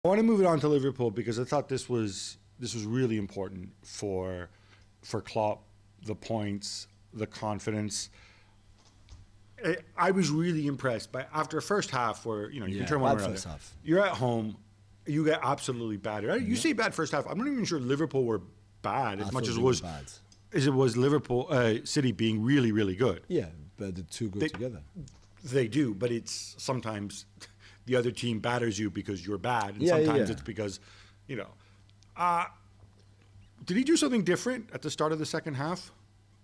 I want to move it on to Liverpool because I thought this was really important for Klopp, the points, the confidence. I was really impressed by after a first half where you can turn one around. You're at home, you get absolutely battered. You say bad first half. I'm not even sure Liverpool were bad as much as it was Liverpool City being really, really good. Yeah, but the two go together. They do, but it's sometimes the other team batters you because you're bad, and sometimes it's because, did he do something different at the start of the second half,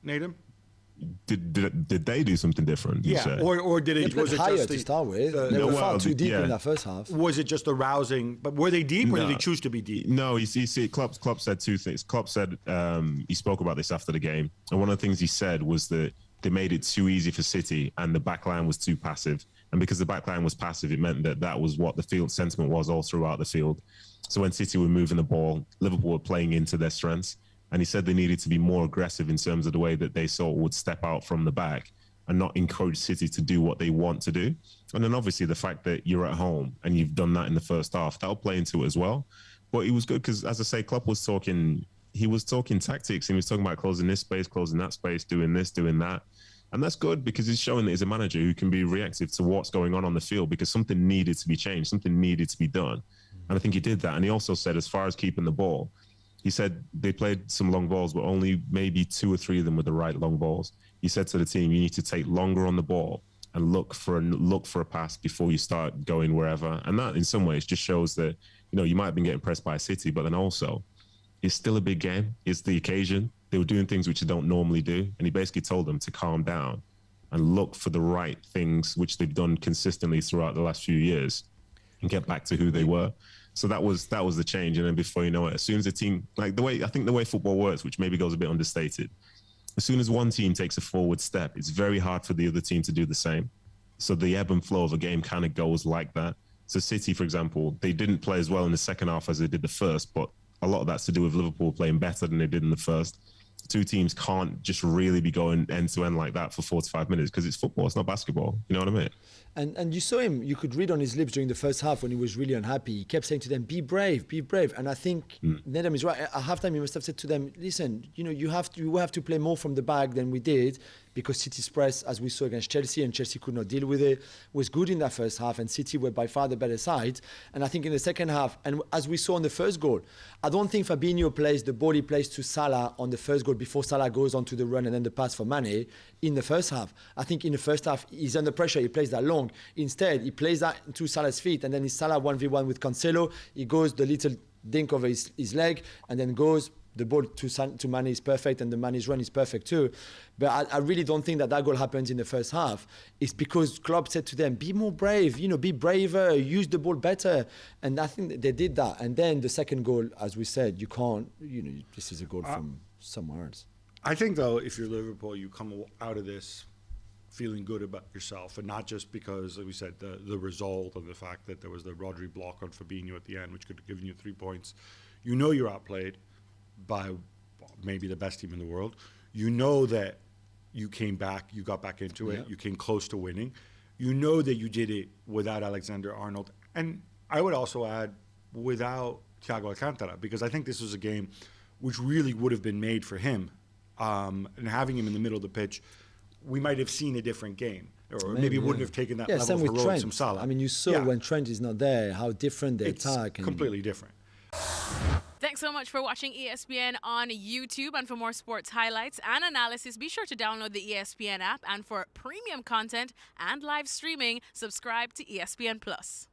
Nedum? Did they do something different? Yeah, or did it? Was it higher just to start with? They were far too deep in that first half. Was it just arousing? But were they deep, or did they choose to be deep? No, you see, Klopp said two things. Klopp said he spoke about this after the game, and one of the things he said was that they made it too easy for City, and the backline was too passive. And because the backline was passive, it meant that was what the field sentiment was all throughout the field. So when City were moving the ball, Liverpool were playing into their strengths. And he said they needed to be more aggressive in terms of the way that they would step out from the back and not encourage City to do what they want to do. And then obviously the fact that you're at home and you've done that in the first half, that'll play into it as well. But it was good because, as I say, Klopp was talking tactics. He was talking about closing this space, closing that space, doing this, doing that. And that's good because he's showing that he's a manager who can be reactive to what's going on the field because something needed to be changed, something needed to be done. And I think he did that. And he also said, as far as keeping the ball, he said they played some long balls, but only maybe 2 or 3 of them were the right long balls. He said to the team, you need to take longer on the ball and look for a pass before you start going wherever. And that, in some ways, just shows that, you might have been getting pressed by City, but then also, it's still a big game. It's the occasion. They were doing things which you don't normally do. And he basically told them to calm down and look for the right things, which they've done consistently throughout the last few years, and get back to who they were. So that was the change. And then before you know it, as soon as the team, I think the way football works, which maybe goes a bit understated, as soon as one team takes a forward step, it's very hard for the other team to do the same. So the ebb and flow of a game kind of goes like that. So City, for example, they didn't play as well in the second half as they did the first, but a lot of that's to do with Liverpool playing better than they did in the first. Two teams can't just really be going end to end like that for 45 minutes because it's football, it's not basketball. You know what I mean? And you saw him, you could read on his lips during the first half when he was really unhappy. He kept saying to them, be brave, be brave. And I think Nedum is right. At halftime, he must have said to them, listen, you have to play more from the back than we did because City's press, as we saw against Chelsea, and Chelsea could not deal with it, was good in that first half, and City were by far the better side. And I think in the second half, and as we saw on the first goal, I don't think Fabinho plays the ball he plays to Salah on the first goal before Salah goes onto the run and then the pass for Mane in the first half. I think in the first half, he's under pressure, he plays that long. Instead, he plays that to Salah's feet, and then it's Salah 1v1 with Cancelo. He goes the little dink over his leg, and then goes, the ball to Mane is perfect, and the Mane's run is perfect too. But I really don't think that goal happens in the first half. It's because Klopp said to them, be more brave, be braver, use the ball better. And I think they did that. And then the second goal, as we said, you can't, this is a goal from somewhere else. I think, though, if you're Liverpool, you come out of this feeling good about yourself, and not just because, like we said, the result and the fact that there was the Rodri block on Fabinho at the end, which could have given you 3 points. You're outplayed by maybe the best team in the world. You know that you came back, you got back into it, you came close to winning. You know that you did it without Alexander-Arnold. And I would also add, without Thiago Alcantara, because I think this was a game which really would have been made for him. And having him in the middle of the pitch, we might have seen a different game. Or maybe wouldn't have taken that level of heroics from Salah. I mean, you saw when Trent is not there, how different the attack. It's completely different. Thanks so much for watching ESPN on YouTube. And for more sports highlights and analysis, be sure to download the ESPN app. And for premium content and live streaming, subscribe to ESPN Plus.